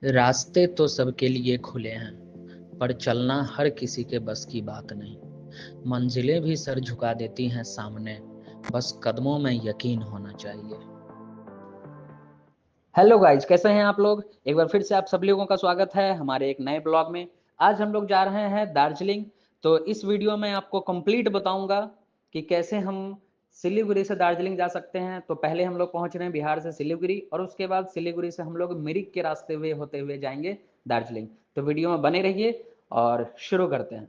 रास्ते तो सबके लिए खुले हैं, पर चलना हर किसी के बस की बात नहीं। मंजिलें भी सर झुका देती हैं सामने, बस कदमों में यकीन होना चाहिए। हेलो गाइज, कैसे हैं आप लोग। एक बार फिर से आप सभी लोगों का स्वागत है हमारे एक नए ब्लॉग में। आज हम लोग जा रहे हैं दार्जिलिंग। तो इस वीडियो में आपको कंप्लीट बताऊंगा कि कैसे हम सिलीगुड़ी से दार्जिलिंग जा सकते हैं। तो पहले हम लोग पहुंच रहे हैं बिहार से सिलीगुड़ी, और उसके बाद सिलीगुड़ी से हम लोग मिरिक के रास्ते हुए होते हुए जाएंगे दार्जिलिंग। तो वीडियो में बने रहिए और शुरू करते हैं।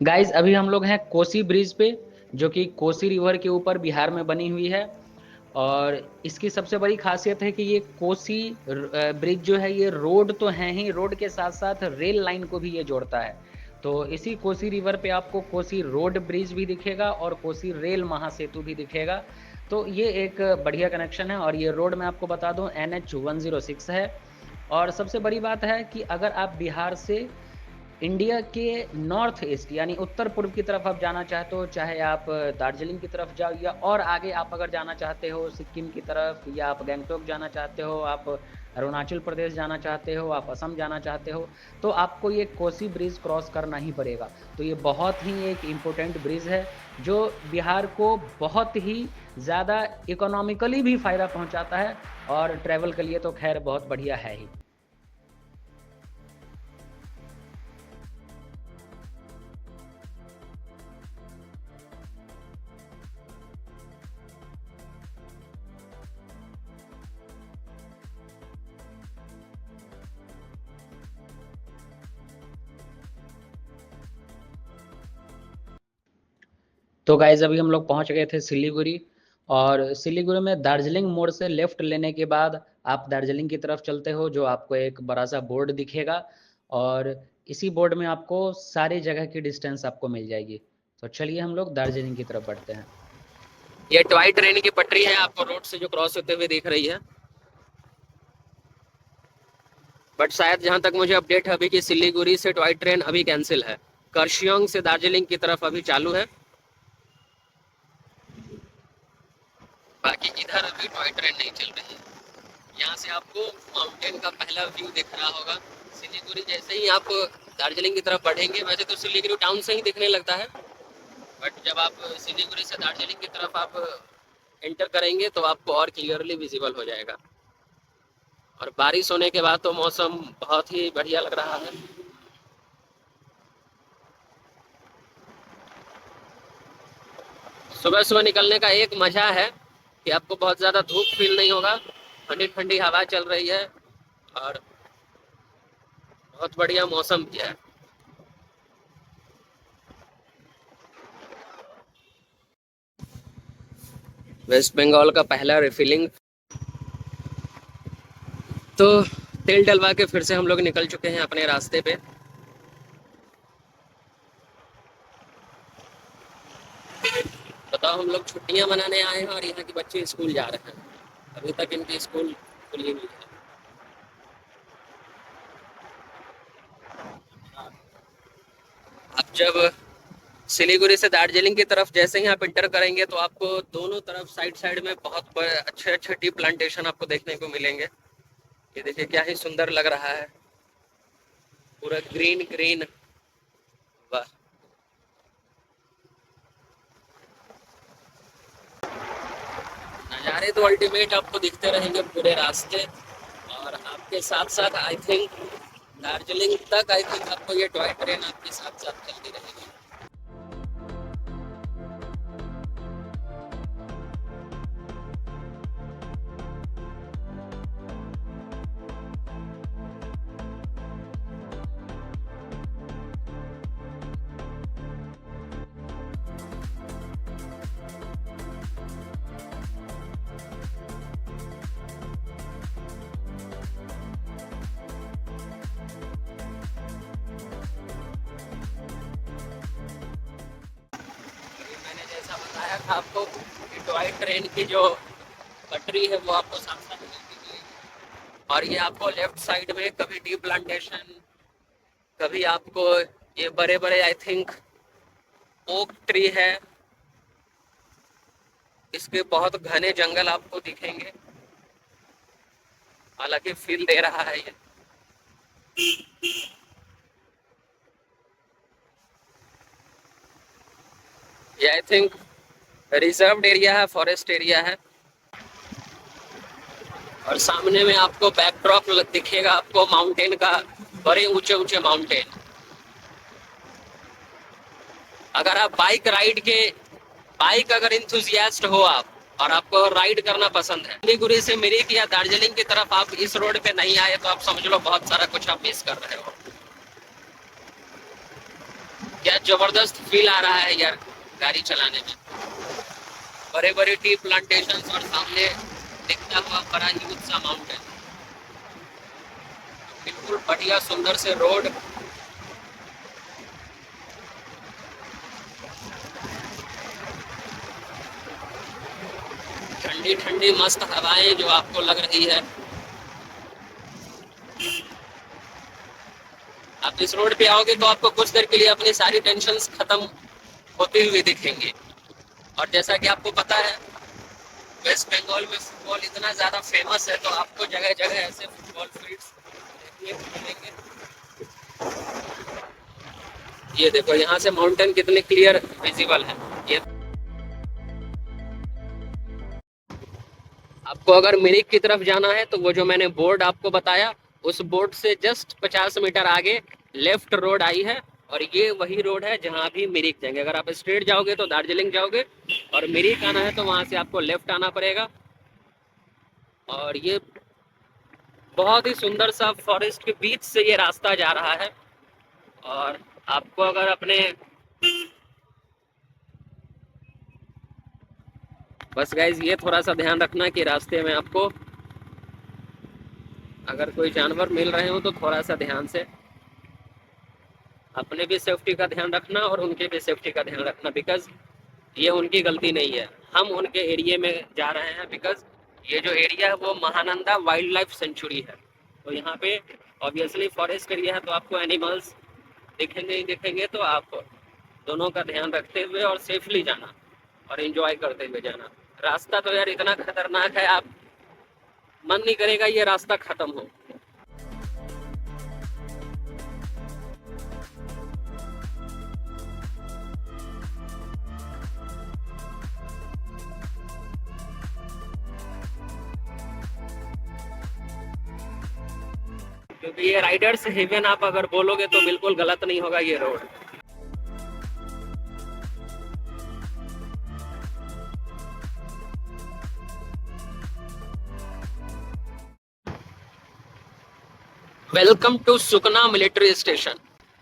गाइज, अभी हम लोग हैं कोसी ब्रिज पे, जो कि कोसी रिवर के ऊपर बिहार में बनी हुई है। और इसकी सबसे बड़ी खासियत है कि ये कोसी ब्रिज जो है, ये रोड तो है ही, रोड के साथ साथ रेल लाइन को भी ये जोड़ता है। तो इसी कोसी रिवर पे आपको कोसी रोड ब्रिज भी दिखेगा और कोसी रेल महासेतु भी दिखेगा। तो ये एक बढ़िया कनेक्शन है। और ये रोड मैं आपको बता दूं, NH 106 है। और सबसे बड़ी बात है कि अगर आप बिहार से इंडिया के नॉर्थ ईस्ट यानी उत्तर पूर्व की तरफ आप जाना चाहते हो, चाहे आप दार्जिलिंग की तरफ जाओ या और आगे आप अगर जाना चाहते हो सिक्किम की तरफ, या आप गंगटोक जाना चाहते हो, आप अरुणाचल प्रदेश जाना चाहते हो, आप असम जाना चाहते हो, तो आपको ये कोसी ब्रिज क्रॉस करना ही पड़ेगा। तो ये बहुत ही एक इम्पोर्टेंट ब्रिज है, जो बिहार को बहुत ही ज़्यादा इकोनॉमिकली भी फ़ायदा पहुंचाता है, और ट्रैवल के लिए तो खैर बहुत बढ़िया है ही। तो गाइज, अभी हम लोग पहुंच गए थे सिलीगुड़ी। और सिलीगुड़ी में दार्जिलिंग मोड़ से लेफ्ट लेने के बाद आप दार्जिलिंग की तरफ चलते हो, जो आपको एक बड़ा सा बोर्ड दिखेगा। और इसी बोर्ड में आपको सारी जगह की डिस्टेंस आपको मिल जाएगी। तो चलिए हम लोग दार्जिलिंग की तरफ बढ़ते हैं। ये टॉय ट्रेन की पटरी है, आपको रोड से जो क्रॉस होते हुए दिख रही है। बट शायद जहां तक मुझे अपडेट है अभी कि सिलीगुड़ी से टॉय ट्रेन अभी कैंसिल है। कर्शियोंग से दार्जिलिंग की तरफ अभी चालू है। बाकी इधर अभी टॉय ट्रेन नहीं चल रही है। यहाँ से आपको माउंटेन का पहला व्यू दिख रहा होगा। सिलीगुड़ी जैसे ही आप दार्जिलिंग की तरफ बढ़ेंगे, वैसे तो सिलीगुड़ी टाउन से ही दिखने लगता है, बट जब आप सिलीगुड़ी से दार्जिलिंग की तरफ आप एंटर करेंगे तो आपको और क्लियरली विजिबल हो जाएगा। और बारिश होने के बाद तो मौसम बहुत ही बढ़िया लग रहा है। सुबह सुबह निकलने का एक मजा है कि आपको बहुत ज़्यादा धूप फील नहीं होगा, ठंडी ठंडी हवा चल रही है और बहुत बढ़िया मौसम भी है। वेस्ट बंगाल का पहला रिफिलिंग। तो तेल डलवा के फिर से हम लोग निकल चुके हैं अपने रास्ते पे। बताओ, हम लोग छुट्टियां मनाने आए हैं और यहाँ के बच्चे स्कूल जा रहे हैं। अभी तक इनकी स्कूल खुली नहीं है। आप जब सिलीगुड़ी से दार्जिलिंग की तरफ जैसे ही आप इंटर करेंगे तो आपको दोनों तरफ साइड साइड में बहुत अच्छे अच्छे टी प्लांटेशन आपको देखने को मिलेंगे। ये देखिए क्या ही सुंदर लग रहा है, पूरा ग्रीन ग्रीन। वाह, नज़ारे तो अल्टीमेट आपको दिखते रहेंगे पूरे रास्ते। और आपके साथ साथ आई थिंक दार्जिलिंग तक आई थिंक आपको ये टॉय ट्रेन आपके साथ साथ चलती रहेगी। अभी मैंने जैसा बताया था आपको कि टॉय ट्रेन की जो पटरी है वो आपको साथ साथ मिलती मिलेगी। और ये आपको लेफ्ट साइड में कभी टी प्लांटेशन, कभी आपको ये बड़े बड़े आई थिंक ओक ट्री है, इसके बहुत घने जंगल आपको दिखेंगे, हालांकि फील दे रहा है ये आई थिंक रिजर्व्ड एरिया है, फॉरेस्ट एरिया है। और सामने में आपको बैकड्रॉप दिखेगा आपको माउंटेन का, बड़े ऊंचे ऊंचे माउंटेन। अगर आप बाइक अगर इंथुजियास्ट हो आप, और आपको राइड करना पसंद है, सिलीगुड़ी से मिरिक या दार्जिलिंग की तरफ आप इस रोड पे नहीं आए तो आप समझ लो बहुत सारा कुछ आप मिस कर रहे हो। क्या जबरदस्त फील आ रहा है यार गाड़ी चलाने में। बड़े बड़े टी प्लांटेशन और सामने दिखता हुआ बड़ा ह्यूज सा माउंटेन, बिल्कुल बढ़िया सुंदर से रोड। ठंडी ठंडी मस्त हवाएं जो आपको लग रही है। आप इस रोड पे आओगे तो आपको कुछ देर के लिए अपनी सारी टेंशन्स खत्म होते हुए दिखेंगे। और जैसा कि आपको पता है वेस्ट बंगाल में फुटबॉल इतना ज्यादा फेमस है, तो आपको जगह जगह ऐसे फुटबॉल फील्ड्स देखने को मिलेंगे। ये देखो यहाँ से माउंटेन कितने क्लियर विजिबल है। ये आपको अगर मिरिक की तरफ जाना है तो वो जो मैंने बोर्ड आपको बताया, उस बोर्ड से जस्ट 50 मीटर आगे लेफ्ट रोड आई है, और ये वही रोड है जहाँ भी मिरिक जाएंगे। अगर आप स्ट्रेट जाओगे तो दार्जिलिंग जाओगे, और मिरिक आना है तो वहाँ से आपको लेफ्ट आना पड़ेगा। और ये बहुत ही सुंदर सा फॉरेस्ट के बीच से ये रास्ता जा रहा है। और आपको अगर अपने बस गाइज ये थोड़ा सा ध्यान रखना कि रास्ते में आपको अगर कोई जानवर मिल रहे हो तो थोड़ा सा ध्यान से अपने भी सेफ्टी का ध्यान रखना और उनके भी सेफ्टी का ध्यान रखना, बिकॉज ये उनकी गलती नहीं है, हम उनके एरिया में जा रहे हैं। बिकॉज ये जो एरिया है वो महानंदा वाइल्ड लाइफ सेंचुरी है, तो यहाँ पे ऑब्वियसली फॉरेस्ट एरिया है, तो आपको एनिमल्स दिखेंगे ही दिखेंगे। तो आप दोनों का ध्यान रखते हुए और सेफली जाना और एंजॉय करते हुए जाना। रास्ता तो यार इतना खतरनाक है, आप मन नहीं करेगा ये रास्ता खत्म हो। क्योंकि ये राइडर्स हेवन आप अगर बोलोगे तो बिल्कुल गलत नहीं होगा ये road. Welcome to Sukna military station.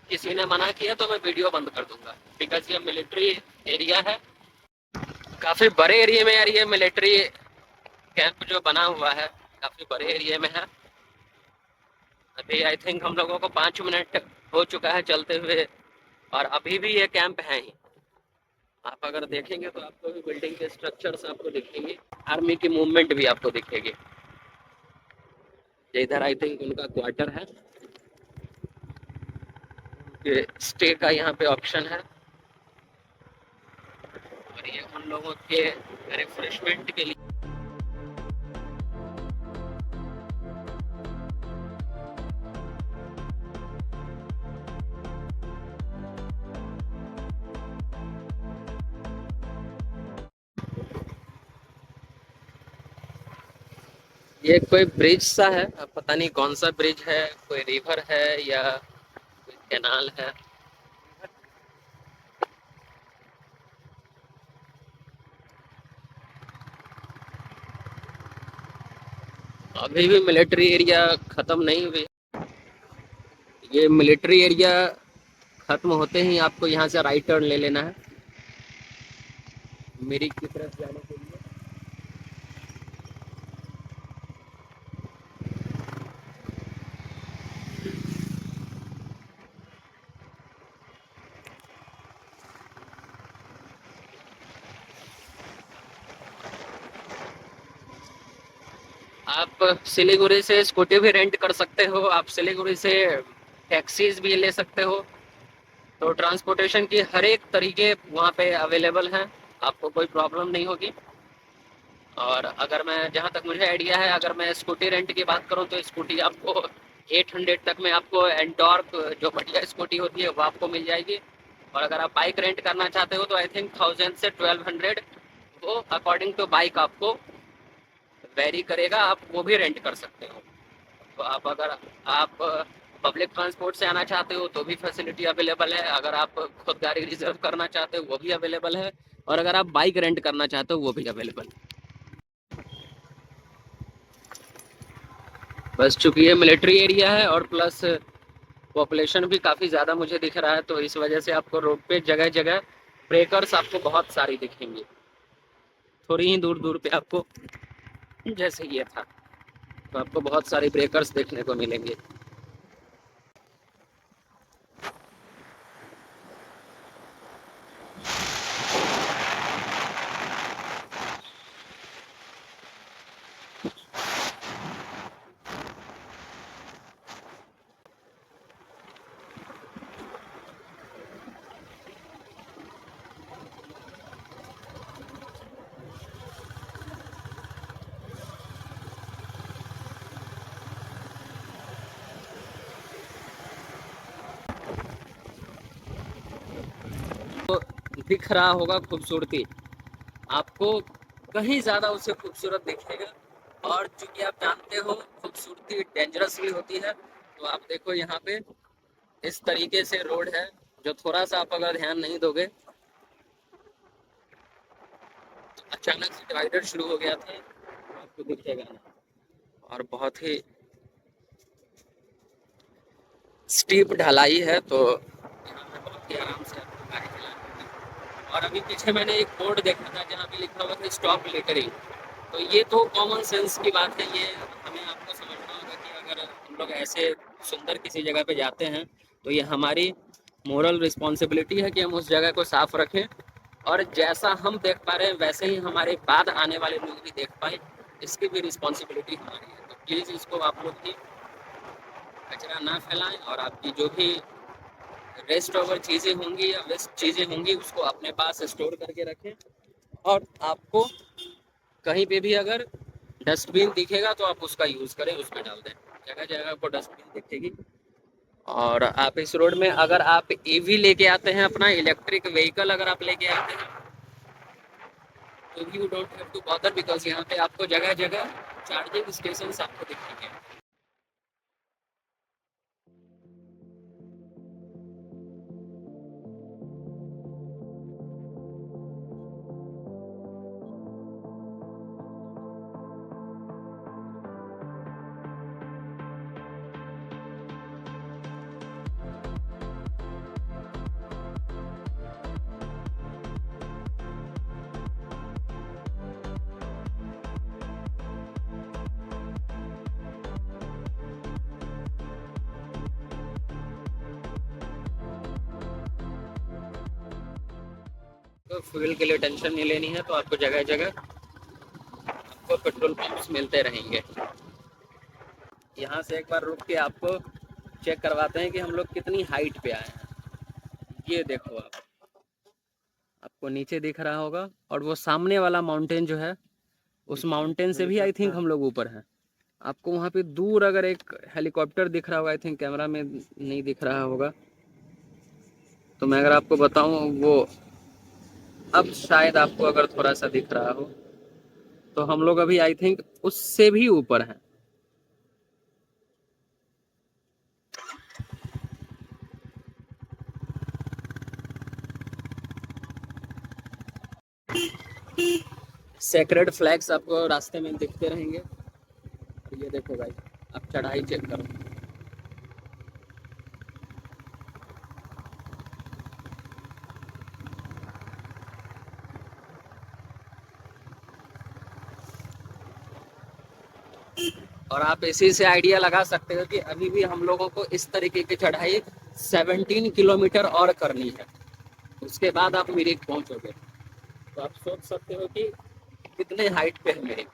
किसी ने मना किया तो मैं वीडियो बंद कर दूंगा, बिकॉज ये मिलिट्री एरिया है। काफी बड़े एरिया में यार ये मिलिट्री कैंप जो बना हुआ है, काफी बड़े एरिया में है। अभी आई थिंक हम लोगों को 5 मिनट हो चुका है चलते हुए, और अभी भी ये कैंप है ही। आप अगर देखेंगे तो आपको भी बिल्डिंग के स्ट्रक्चर्स आपको दिखेंगे, आर्मी की मूवमेंट भी आपको दिखेगी। इधर आई थिंक उनका क्वार्टर है, ये स्टे का यहाँ पे ऑप्शन है, और ये उन लोगों के रिफ्रेशमेंट के लिए। ये कोई ब्रिज सा है, अब पता नहीं कौन सा ब्रिज है, कोई रिवर है या कोई कैनाल है। अभी भी मिलिट्री एरिया खत्म नहीं हुई। ये मिलिट्री एरिया खत्म होते ही आपको यहाँ से राइट टर्न ले लेना है मिरिक की तरफ जाने के लिए। आप सिलीगुड़ी से स्कूटी भी रेंट कर सकते हो, आप सिलीगुड़ी से टैक्सीज भी ले सकते हो। तो ट्रांसपोर्टेशन की हर एक तरीके वहाँ पे अवेलेबल हैं, आपको कोई प्रॉब्लम नहीं होगी। और अगर मैं, जहाँ तक मुझे आइडिया है, अगर मैं स्कूटी रेंट की बात करूँ तो स्कूटी आपको 800 तक में आपको एंटॉर्क जो बढ़िया स्कूटी होती है वो आपको मिल जाएगी। और अगर आप बाइक रेंट करना चाहते हो तो आई थिंक 1000 से 1200 वो अकॉर्डिंग टू बाइक आपको वेरी करेगा, आप वो भी रेंट कर सकते हो। तो आप, अगर आप पब्लिक ट्रांसपोर्ट से आना चाहते हो तो भी फैसिलिटी अवेलेबल है, अगर आप खुद गाड़ी रिजर्व करना चाहते हो वो भी अवेलेबल है, और अगर आप बाइक रेंट करना चाहते हो वो भी अवेलेबल है। बस चूंकि ये मिलिट्री एरिया है और प्लस पॉपुलेशन भी काफ़ी ज़्यादा मुझे दिख रहा है, तो इस वजह से आपको रोड पे जगह जगह ब्रेकर्स आपको बहुत सारी दिखेंगी, थोड़ी ही दूर दूर पे आपको, जैसे ये था, तो आपको बहुत सारे ब्रेकर्स देखने को मिलेंगे। तो दिख रहा होगा खूबसूरती आपको, कहीं ज़्यादा उससे खूबसूरत दिखेगा। और चूंकि आप जानते हो खूबसूरती डेंजरस भी होती है, तो आप देखो यहाँ पे इस तरीके से रोड है, जो थोड़ा सा आप अगर ध्यान नहीं दोगे, अचानक से डिवाइडर शुरू हो गया था, आपको दिखेगा नहीं। और बहुत ही स्टीप ढलाई है, तो यहाँ पे बहुत ही आराम से आपको गाड़ी चलानी है। और अभी पीछे मैंने एक बोर्ड देखा था जहाँ पे लिखा हुआ था स्टॉप लिटरिंग। तो ये तो कॉमन सेंस की बात है, ये हमें आपको समझना होगा कि अगर हम लोग ऐसे सुंदर किसी जगह पे जाते हैं तो ये हमारी मोरल रिस्पॉन्सिबिलिटी है कि हम उस जगह को साफ रखें, और जैसा हम देख पा रहे हैं वैसे ही हमारे बाद आने वाले लोग भी देख पाए, इसकी भी रिस्पॉन्सिबिलिटी हमारी है। तो प्लीज़ इसको आप लोग भी कचरा ना फैलाएं, और आपकी जो भी रेस्ट ओवर चीज़ें होंगी या वेस्ट चीज़ें होंगी उसको अपने पास स्टोर करके रखें। और आपको कहीं पे भी अगर डस्टबिन दिखेगा तो आप उसका यूज़ करें, उसमें डाल दें, जगह जगह आपको डस्टबिन दिखेगी। और आप इस रोड में अगर आप ईवी लेके आते हैं, अपना इलेक्ट्रिक व्हीकल अगर आप लेके आते हैं, तो you don't have to bother, because यहाँ पे आपको जगह जगह चार्जिंग स्टेशन आपको दिखेंगे। तो फ्यूल के लिए टेंशन नहीं लेनी है, तो आपको जगह जगह आपको पेट्रोल पंप्स मिलते रहेंगे। यहाँ से एक बार रुक के आपको चेक करवाते हैं कि हम लोग कितनी हाइट पे आए हैं। ये देखो आप, आपको नीचे दिख रहा होगा, और वो सामने वाला माउंटेन जो है, उस माउंटेन से भी आई थिंक हम लोग ऊपर हैं। आपको वहाँ पे दूर अगर एक हेलीकॉप्टर दिख रहा होगा, आई थिंक कैमरा में नहीं दिख रहा होगा, तो मैं अगर आपको बताऊँ वो, अब शायद आपको अगर थोड़ा सा दिख रहा हो, तो हम लोग अभी आई थिंक उससे भी ऊपर हैं। सेक्रेड फ्लैग्स आपको रास्ते में दिखते रहेंगे। ये देखो भाई, आप चढ़ाई चेक करो। और आप इसी से आइडिया लगा सकते हो कि अभी भी हम लोगों को इस तरीके की चढ़ाई 17 किलोमीटर और करनी है, उसके बाद आप मिरिक पहुंचोगे। तो आप सोच सकते हो कि कितने हाइट पे है मिरिक।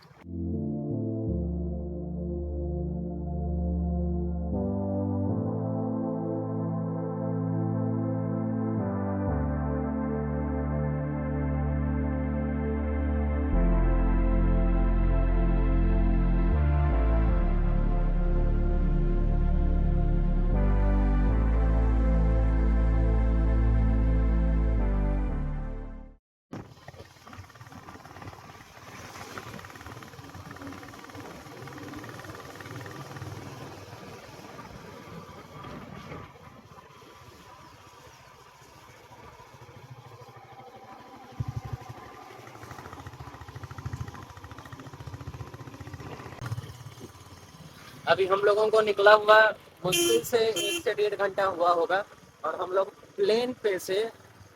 अभी हम लोगों को निकला हुआ मुश्किल से 1 से 1.5 घंटा हुआ होगा और हम लोग प्लेन पे से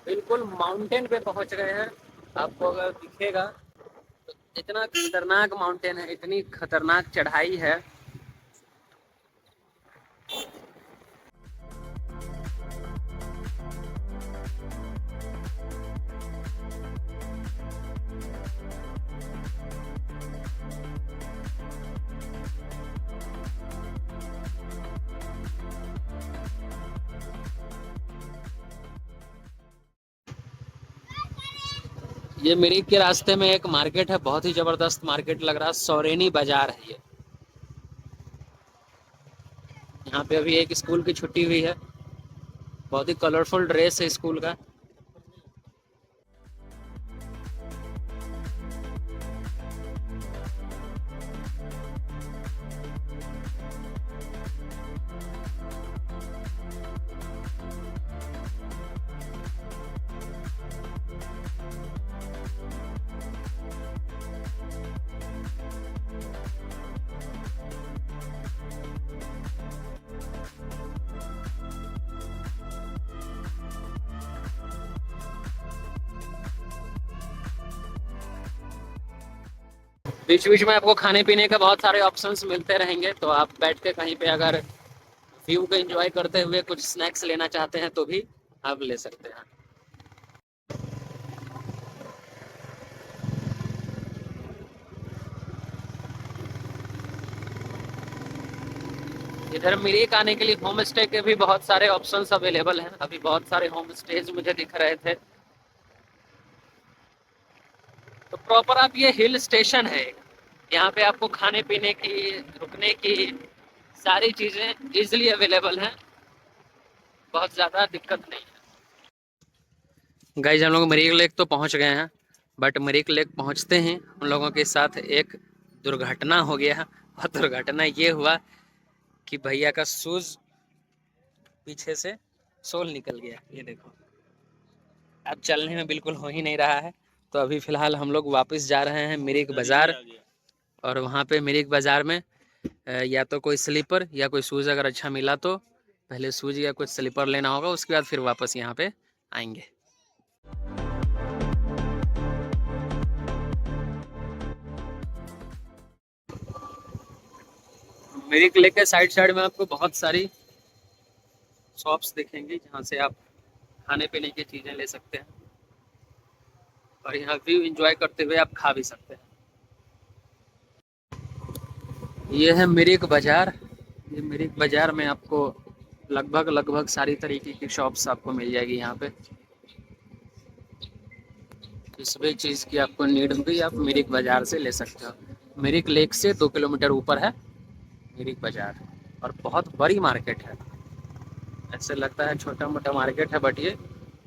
बिल्कुल माउंटेन पे पहुंच गए हैं। आपको अगर दिखेगा तो इतना खतरनाक माउंटेन है, इतनी खतरनाक चढ़ाई है। ये मिरिक के रास्ते में एक मार्केट है, बहुत ही जबरदस्त मार्केट लग रहा है, सौरेनी बाजार है ये। यहाँ पे अभी एक स्कूल की छुट्टी हुई है, बहुत ही कलरफुल ड्रेस है स्कूल का। बीच बीच में आपको खाने पीने के बहुत सारे ऑप्शंस मिलते रहेंगे, तो आप बैठ के कहीं पे अगर व्यू को एंजॉय करते हुए कुछ स्नैक्स लेना चाहते हैं तो भी आप ले सकते हैं। इधर मिरिक आने के लिए होम स्टे के भी बहुत सारे ऑप्शंस अवेलेबल हैं। अभी बहुत सारे होम स्टेज मुझे दिख रहे थे। तो प्रॉपर आप ये हिल स्टेशन है, यहाँ पे आपको खाने पीने की, रुकने की सारी चीजें इजिली अवेलेबल हैं, बहुत ज्यादा दिक्कत नहीं है। गाइस हम लोग मिरिक लेक तो पहुंच गए हैं, बट मिरिक लेक पहुंचते ही उन लोगों के साथ एक दुर्घटना हो गया। और दुर्घटना ये हुआ कि भैया का शूज पीछे से सोल निकल गया। ये देखो, अब चलने में बिल्कुल हो ही नहीं रहा है। तो अभी फिलहाल हम लोग वापस जा रहे हैं मिरिक बाजार, और वहाँ पे मिरिक बाजार में या तो कोई स्लीपर या कोई शूज़ अगर अच्छा मिला तो पहले शूज़ या कुछ स्लीपर लेना होगा, उसके बाद फिर वापस यहाँ पे आएंगे। मिरिक लेक के साइड साइड में आपको बहुत सारी शॉप्स दिखेंगी जहाँ से आप खाने पीने की चीज़ें ले सकते हैं, और यहाँ व्यू एंजॉय करते हुए आप खा भी सकते हैं। ये है मिरिक बाजार। ये मिरिक बाजार में आपको लगभग सारी तरीके की शॉप्स आपको मिल जाएगी। यहाँ पे जिस भी चीज़ की आपको नीड होगी आप मिरिक बाजार से ले सकते हो। मिरिक लेक से 2 किलोमीटर ऊपर है मिरिक बाजार, और बहुत बड़ी मार्केट है। ऐसे लगता है छोटा मोटा मार्केट है, बट ये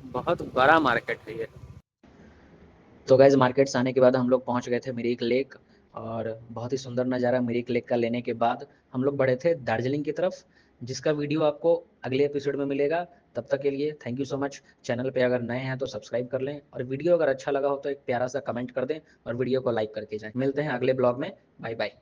बहुत बड़ा मार्केट है ये। तो गाइज मार्केट से आने के बाद हम लोग पहुंच गए थे मिरिक लेक, और बहुत ही सुंदर नज़ारा मिरिक लेक का लेने के बाद हम लोग बढ़े थे दार्जिलिंग की तरफ, जिसका वीडियो आपको अगले एपिसोड में मिलेगा। तब तक के लिए thank you so much. Channel पे अगर नए हैं तो सब्सक्राइब कर लें, और वीडियो अगर अच्छा लगा हो तो एक प्यारा सा कमेंट कर दें और वीडियो को लाइक करके जाएं। मिलते हैं अगले ब्लॉग में। Bye bye.